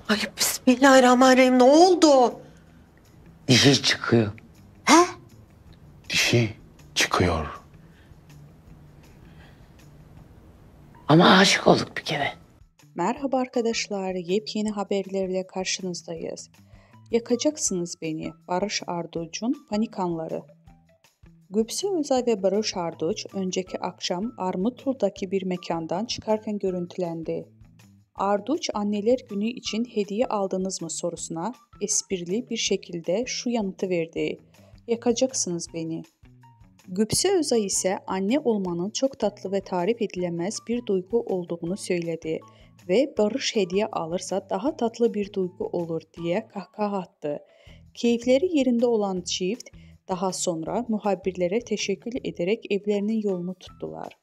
Ay bismillahirrahmanirrahim, ne oldu? Dişi çıkıyor. He? Dişi çıkıyor. Ama aşık olduk bir kere. Merhaba arkadaşlar, yepyeni haberlerle karşınızdayız. Yakacaksınız beni, Barış Arduç'un panik anları. Gülse Özay ve Barış Arduç önceki akşam Armutlu'daki bir mekandan çıkarken görüntülendi. Arduç, anneler günü için hediye aldınız mı sorusuna esprili bir şekilde şu yanıtı verdi: Yakacaksınız beni. Gülse Özay ise anne olmanın çok tatlı ve tarif edilemez bir duygu olduğunu söyledi ve Barış hediye alırsa daha tatlı bir duygu olur diye kahkaha attı. Keyifleri yerinde olan çift daha sonra muhabirlere teşekkür ederek evlerinin yolunu tuttular.